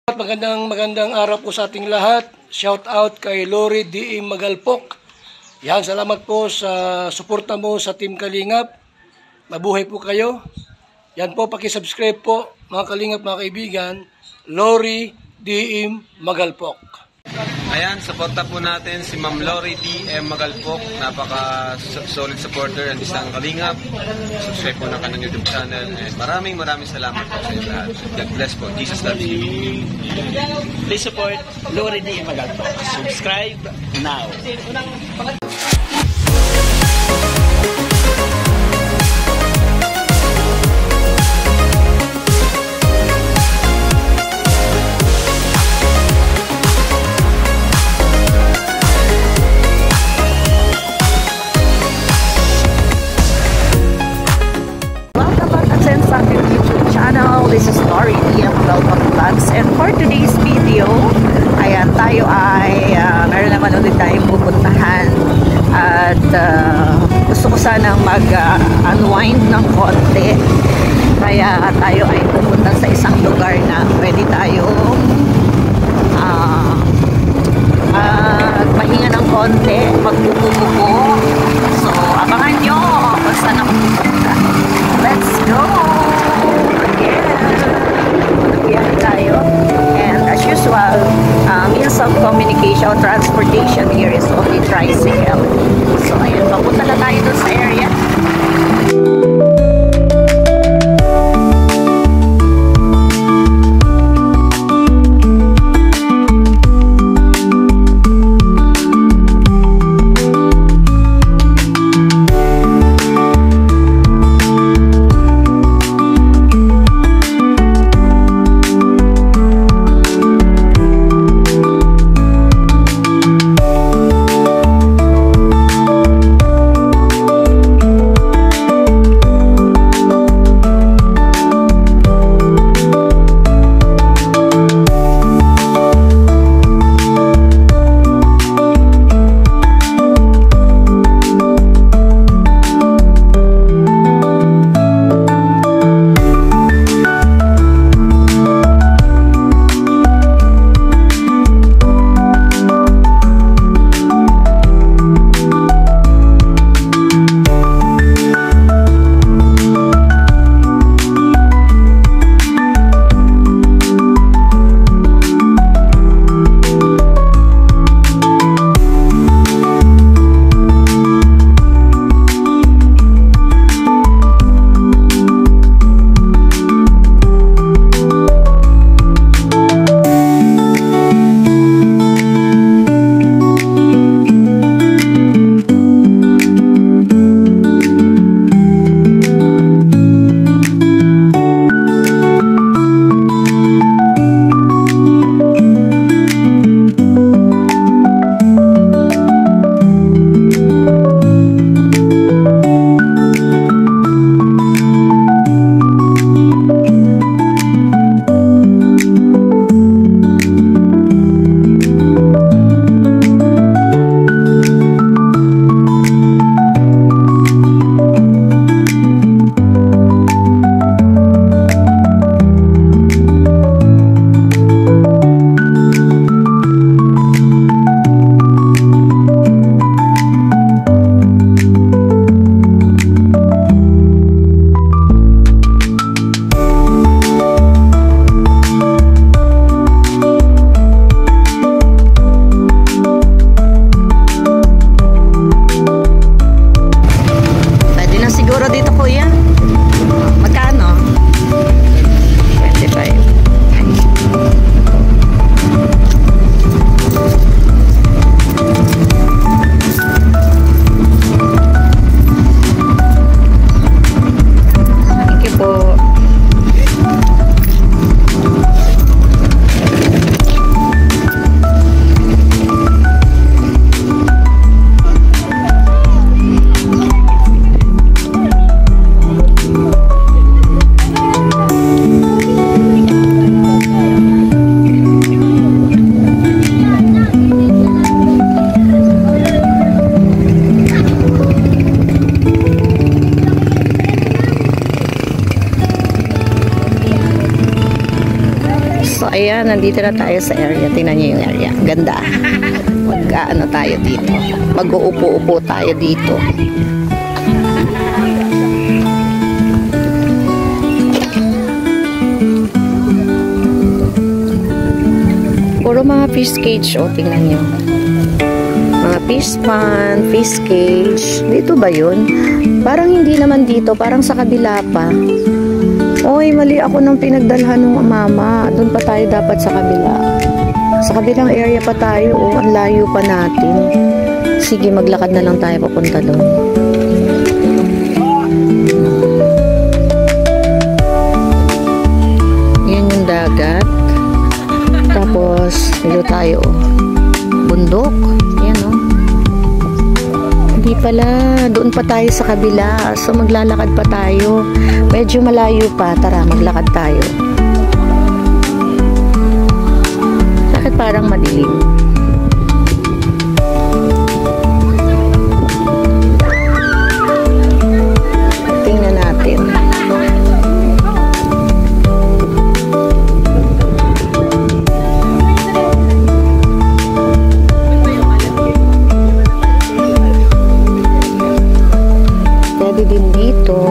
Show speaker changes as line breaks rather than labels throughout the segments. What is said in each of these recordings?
Magandang araw po sa ating lahat. Shout out kay Lori D. Magalpok. Yan, salamat po sa suporta mo sa Team Kalingap. Mabuhay po kayo. Yan po, paki-subscribe po mga Kalingap, mga kaibigan. Lori D. Magalpok.
Ayan, suporta po natin si Ma'am Lori D. Magalpok. Napaka-solid supporter and isang Kalingap. Subscribe po ng kanyang YouTube channel. And maraming salamat po sa inyo lahat. God bless po. Jesus loves you.
Please support Lori D. Magalpok. Subscribe now.
This is Lori D. Magalpok Vlogs, and for today's video, ayan, tayo ay meron naman ulit tayong pupuntahan at gusto ko sanang mag-unwind ng konti, kaya tayo ay pupunta sa isang lugar na pwede tayo magpahinga ng konti, magbububuko. So abangan nyo kung saan ako pupunta. Let's go! Tayo. And as usual, means of communication, transportation here is only tricycle. So ayun, papunta na tayo doon sa area. So, ayan, nandito na tayo sa area. Tingnan niyo yung area. Ganda. Mag-ano tayo dito. Mag-uupo-upo tayo dito. Puro mga fish cage. O, tingnan nyo. Mga fish pond, fish cage. Dito ba yun? Parang hindi naman dito. Parang sa kabila pa. Oy, mali ako nung pinagdalhan ng mama. Doon pa tayo dapat sa kabila. Sa kabilang area pa tayo. O, ang layo pa natin. Sige, maglakad na lang tayo papunta doon. Yan yung dagat. Tapos, dito tayo, bundok. Yan, oh. Hindi pala. Doon pa tayo sa kabila. So, maglalakad pa tayo. Medyo malayo pa. Tara, maglakad tayo. Bakit parang madilim? Tingnan natin. Din dito.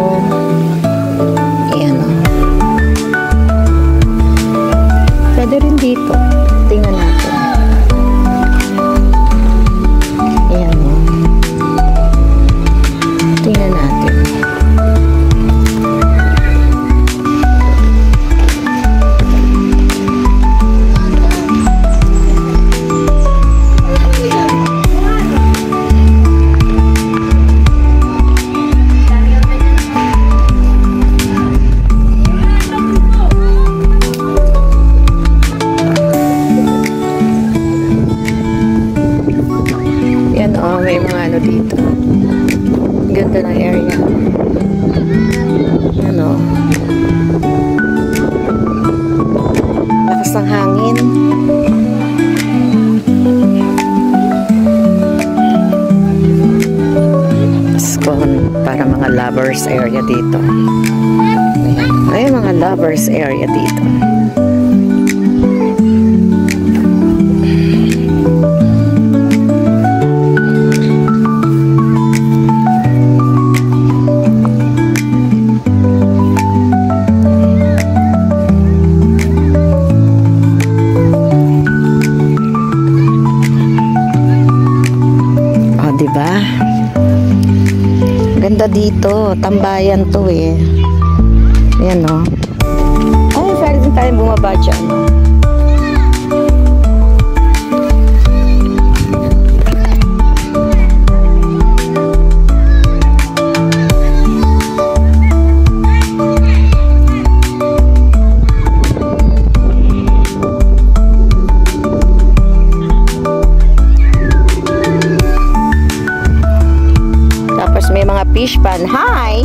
Ayan, oh. Pwede rin dito. Tingnan natin. Ayan, oh. Tingnan natin. May mga ano dito. Ganda ng area. Ano? Lakas ng hangin. Para mga lovers area dito. Ay, mga lovers area dito. Diba? Ganda dito. Tambayan to eh. Ayan o. Ay, pwede din tayo bumaba dyan. May mga fish pan. Hi!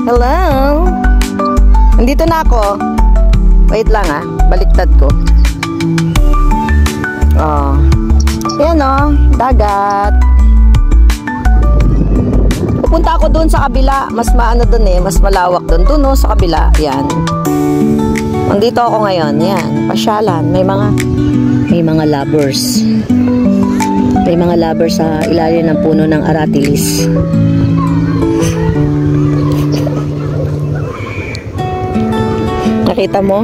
Hello! Nandito na ako. Wait lang ah. Baliktad ko. Oh. Yan oh. Dagat. Pupunta ako doon sa kabila. Mas maano doon eh. Mas malawak doon. Doon oh, sa kabila. Yan. Nandito ako ngayon. Yan. Pasyalan. May mga lovers. May mga lovers sa ilalim ng puno ng aratilis. Nakita mo?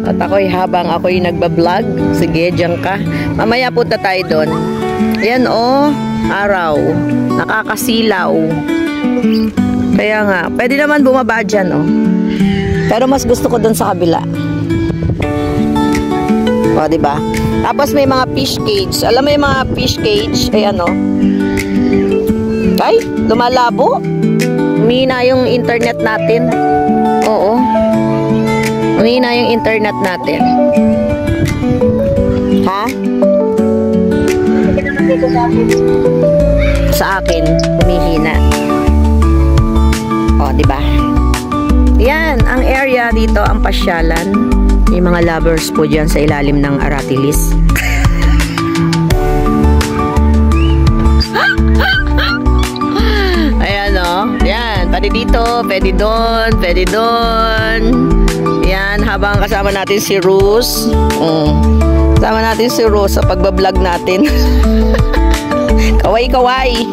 At habang ako'y nagbablog, sige, diyan ka. Mamaya punta tayo doon. Yan oh, araw. Nakakasilaw. Kaya nga, pwede naman bumaba dyan oh. Pero mas gusto ko doon sa kabila. O, diba? Tapos may mga fish cage. Alam mo yung mga fish cage? Ayan, o. Ay, lumalabo. Umihina yung internet natin. Oo. Umihina yung internet natin. Ha? Sa akin, umihina. O, diba? Yan, ang area dito, ang pasyalan. May mga lovers po dyan sa ilalim ng aratilis. Ayan o. Yan, pwede dito, pwede doon, pwede doon. Yan, habang kasama natin si Rose. Kasama natin si Rose sa pagbablog natin. Kaway-kaway.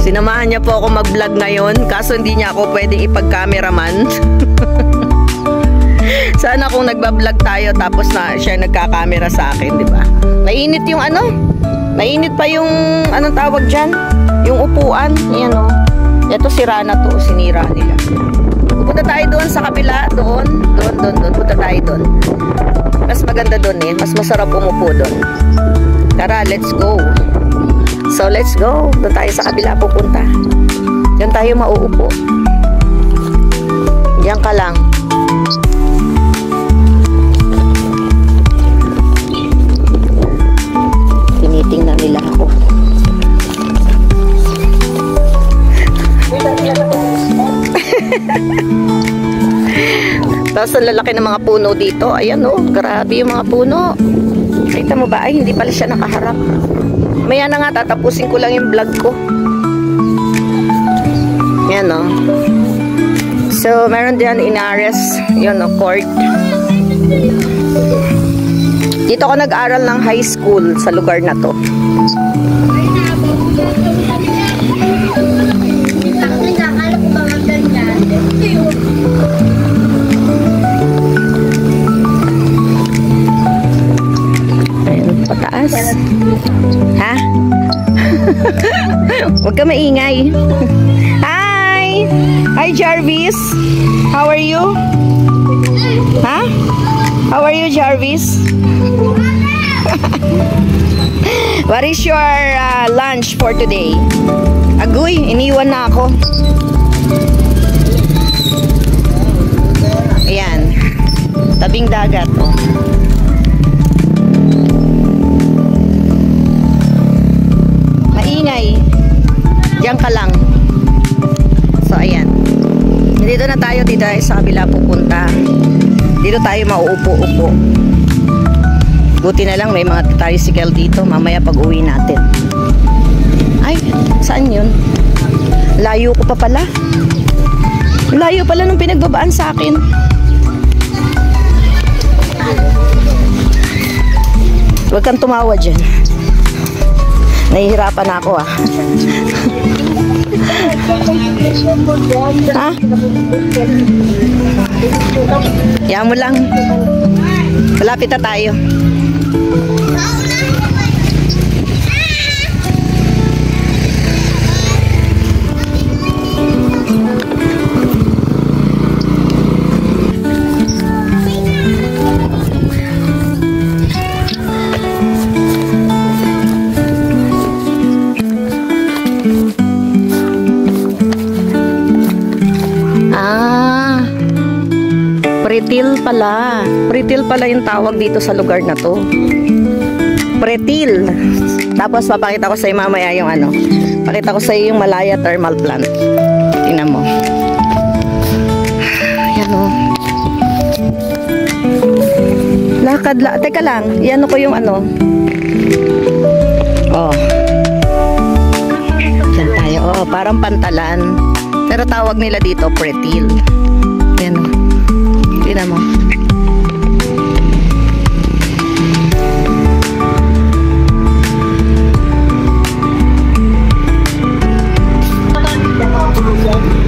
Sinamahan niya po ako mag-vlog ngayon, kaso hindi niya ako pwedeng ipag-cameraman. Sana kung nagba-vlog tayo tapos na siya nagka-camera sa akin, di ba? Mainit yung ano? Mainit pa yung anong tawag diyan? Yung upuan, yan oh. Ito sira na to, sinira nila. Pupunta tayo doon sa kabila, doon. Punta tayo doon. Mas maganda doon eh, mas masarap umupo doon. Tara, let's go. So, let's go. Doon tayo sa kabila pupunta. Diyan tayo mauupo. Diyan ka lang. Tinitingnan nila ako. Tapos ang lalaki ng mga puno dito. Ayan oh, grabe yung mga puno. Kita mo ba? Ay, hindi pala siya nakaharap. Maya na nga, tatapusin ko lang yung vlog ko. Yan o. So, meron diyan Inares. Yun o, court. Dito ako nag-aral ng high school sa lugar na to. Ayun, pataas. Ha? Huwag ka maingay. Hi! Hi, Jarvis. How are you? Ha? How are you, Jarvis? What is your lunch for today? Agoy, iniwan na ako. Ayan. Tabing dagat, oh. Maingay. Diyan ka lang. So, ayan. Dito na tayo, dito tayo sa kabila pupunta. Dito tayo mauupo-upo. Buti na lang may mga tricycle dito mamaya pag uwi natin. Ay, saan yun? Layo ko pa pala. Layo pala nung pinagbabaan sa akin. Huwag kang tumawa dyan. Nahihirapan ako ah. Ha? Yan mo lang. Malapit na tayo. Pretil pala. Pretil pala yung tawag dito sa lugar na to. Pretil. Tapos papakita ko sa iyo mamaya yung ano. Pakita ko sa iyo yung Malaya Thermal Plant. Tingnan mo. Ayan o. Lakad la. Teka lang. Yan ko yung ano. Oh. Yan tayo. Oh, parang pantalan. Pero tawag nila dito Pretil. Ayan o. Tingnan mo.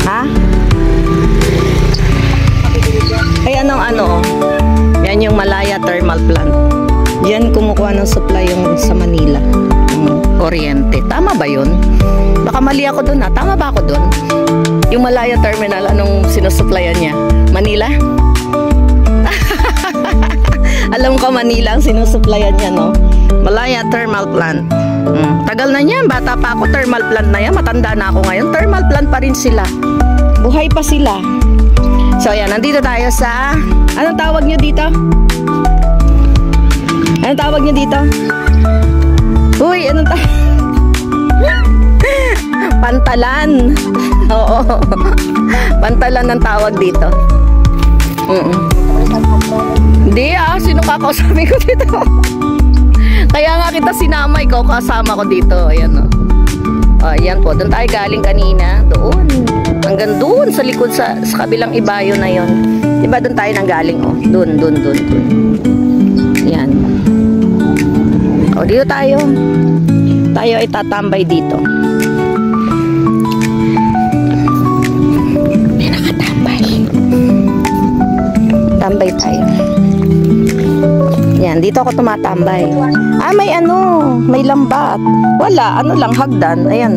Ha? Ay, anong ano? Yan yung Malaya Thermal Plant. Yan kumukuha ng supply yung sa Manila. Kuryente. Tama ba yun? Baka mali ako dun ha. Tama ba ako dun? Yung Malaya Terminal, anong sinusupplyan niya? Manila? Alam ko Manila ang sinusupplyan niya, no? Malaya Thermal Plant. Tagal na niyan. Bata pa ako, thermal plant na yan. Matanda na ako ngayon. Thermal plant pa rin sila. Buhay pa sila. So, ayan. Nandito tayo sa... Anong tawag niyo dito? Anong tawag niyo dito? Uy, anong tawag? Pantalan. Oo. Pantalan ang tawag dito. Hindi ah, sino kakausapin ko dito? Kaya nga kita sinama, ikaw kasama ko dito. Ayan o. Ayan po, doon tayo galing kanina. Doon. Hanggang doon sa likod sa kabilang ibayo na yon. Diba doon tayo nang galing? Oh, doon. Yan. O, dito tayo. Tayo ay tatambay dito. May nakatambay. Tambay tayo. Yan, dito ako tumatambay. May may lambat. Wala, lang, hagdan. Ayan,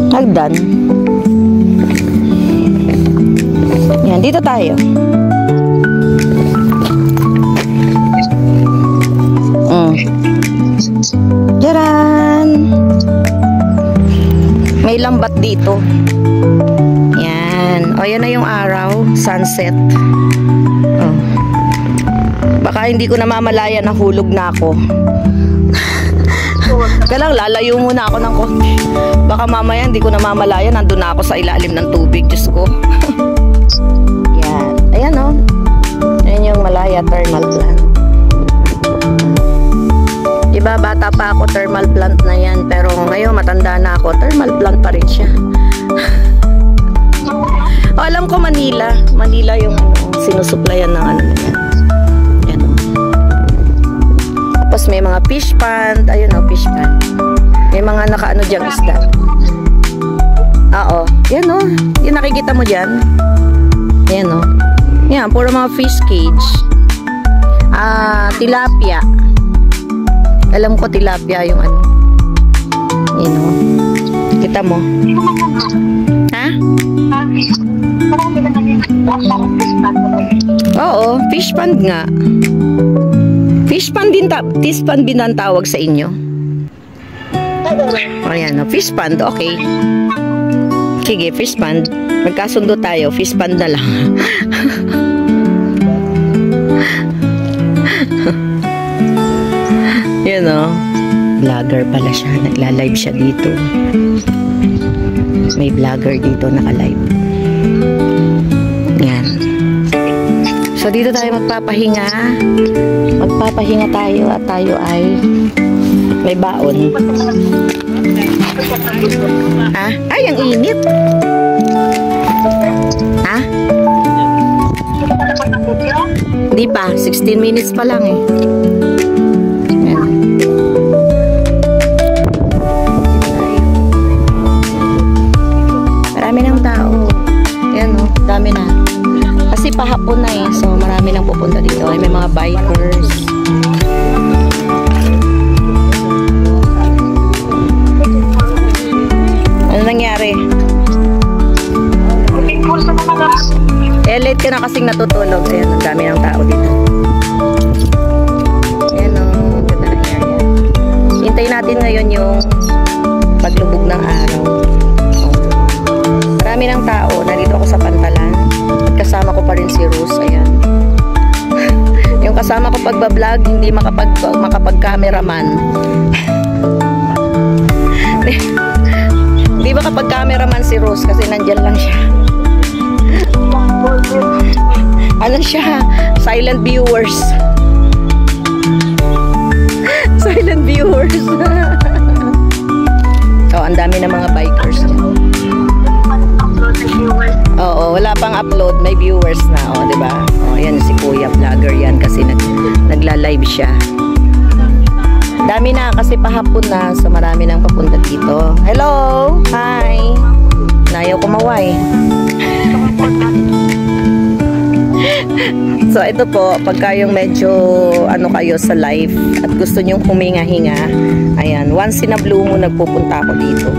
hagdan. Yan, dito tayo. Jaran! May lambat dito. Yan. O, yan na yung araw. Sunset. Baka hindi ko namamalayan na hulog na ako. Kaya lang, lalayo muna ako ng konti. Baka mamaya hindi ko namamalayan, nandun na ako sa ilalim ng tubig. Diyos ko. Yan. Ayan, Ayan yung Malaya Thermal Plant. Diba, bata pa ako, thermal plant na yan. Pero ngayon, matanda na ako, thermal plant pa rin siya. Alam ko, Manila. Manila yung sinusuplayan ng yan. Tapos may mga fish pond. Ayun fish pond. May mga nakaano diyang isda. Oo. Yan yung nakikita mo dyan. Yan yan, puro mga fish cage. Tilapia. Alam ko tilapia yung yan kita mo. Ha? Oo, fish pond nga. Fish pond din ang tawag sa inyo. Ayan, fish pond, okay. Sige, fish pond. Magkasundo tayo, fish pond na lang. Yan vlogger pala siya. Nagla-live siya dito. May vlogger dito naka-live. Yan. So, dito tayo magpapahinga. Magpapahinga tayo at tayo ay may baon. Ha? Ay, ang init. Ha? Hindi pa. 16 minutes pa lang eh. Yan. Marami ng tao. Yan dami na. Kasi pahapon na eh. So, marami nang pupunta dito. Ay, may mga bikers. Ano nangyari? Late ka na kasing natutulog. Ayan, ang dami ng tao dito. Ayan ganda ng area. Hintayin natin ngayon yung paglubog ng araw. Marami ng tao. Nandito ako sa Pantalan. Kasama ko pa rin si Rose. Ayan. Yung kasama ko pagbablog, hindi makapag-cameraman. Hindi makapag-cameraman si Rose kasi nandyan lang siya. Ano siya? Silent viewers. Silent viewers. So, ang dami ng mga bikers dyan. Oo, wala pang upload, may viewers na, di ba? Yan si Kuya vlogger yan kasi nagla-live siya. Dami na kasi pahapon na, so marami nang papunta dito. Hello! Hi! Nayaw kumaway. So ito po, pagka yung medyo kayo sa live at gusto nyong huminga-hinga, ayan, once in a blue moon nagpupunta ako dito.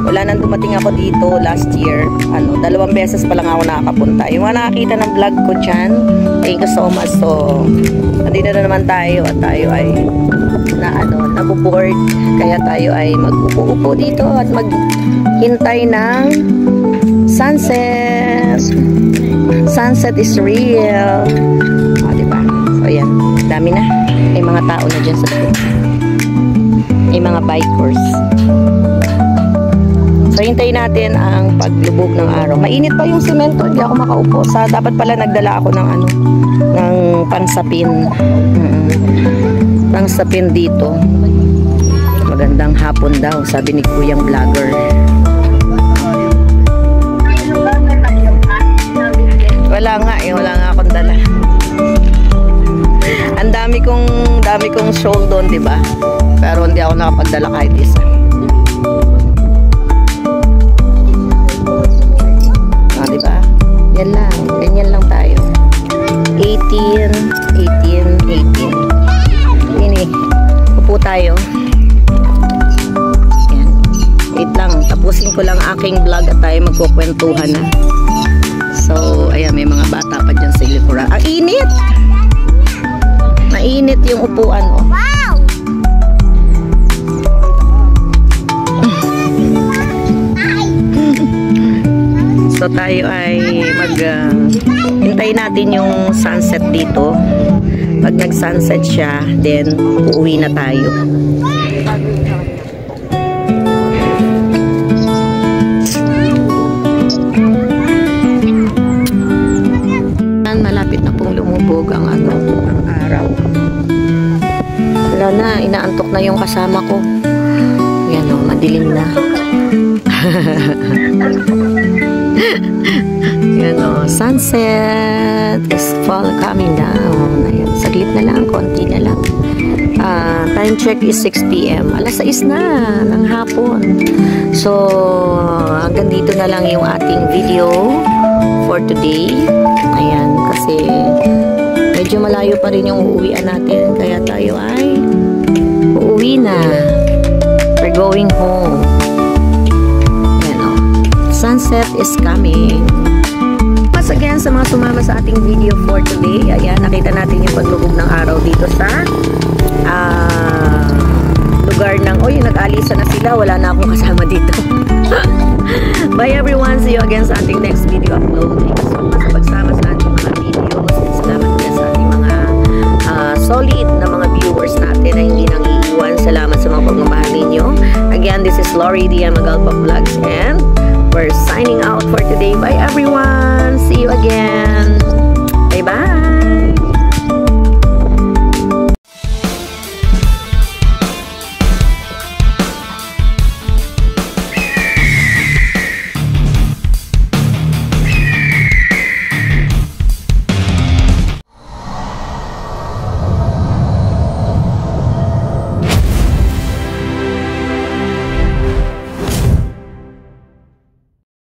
Wala nang dumating ako dito last year. 2 beses pa lang ako nakakapunta. Yung mga nakakita ng vlog ko dyan, thank you so much. So, nandito na naman tayo at tayo ay nabuboard. Kaya tayo ay mag-upo-upo dito at maghintay ng sunset. Sunset is real. Diba? So, ayan. Dami na. May mga tao na dyan sa likod. May mga bikers. So, hintayin natin ang paglubog ng araw. Mainit pa yung semento. Hindi ako makaupo. Dapat pala nagdala ako ng ng pansapin. Pansapin dito. Magandang hapon daw, sabi ni Kuyang Vlogger. Wala nga akong dala. Ang dami kong shawl doon, di ba? Pero hindi ako nakapagdala kahit isa. Di ba? Yan lang, ganyan lang tayo. 18. Ini, upo tayo. Yan. Wait lang, tapusin ko lang aking vlog at tayo magkukwentuhan na. So, ayan, may mga bata pa dyan sa likuran. Ang init! Mainit yung upuan, oh. Wow! So, tayo ay hintayin natin yung sunset dito. Pag nag-sunset siya, then uuwi na tayo. Malapit na pong lumubog ang araw. Wala na, inaantok na yung kasama ko. Yan o, madilim na. Yan o, sunset is coming down. Ayan, saglit na lang, konti na lang. Time check is 6 p.m. Alas 6 na ng hapon. So, hanggang dito na lang yung ating video for today. Ayan, kasi medyo malayo pa rin yung uuwian natin. Kaya tayo ay uuwi na. We're going home. Ayan o. Sunset is coming. Once again, sa mga sumama sa ating video for today, ayan, nakita natin yung paglubog ng araw dito sa lugar ng, yung nag-alisa na sila. Wala na akong kasama dito. Bye everyone. See you again sa ating next video upload. Thank you so much sa pagsama sa ating mga videos. Salamat din sa ating mga solid na mga viewers natin na hindi nang iiwan. Salamat sa mga pagmamahal ninyo. Again, this is Lori D. Magalpok Vlogs and we're signing out for today. Bye everyone. See you again. Bye bye.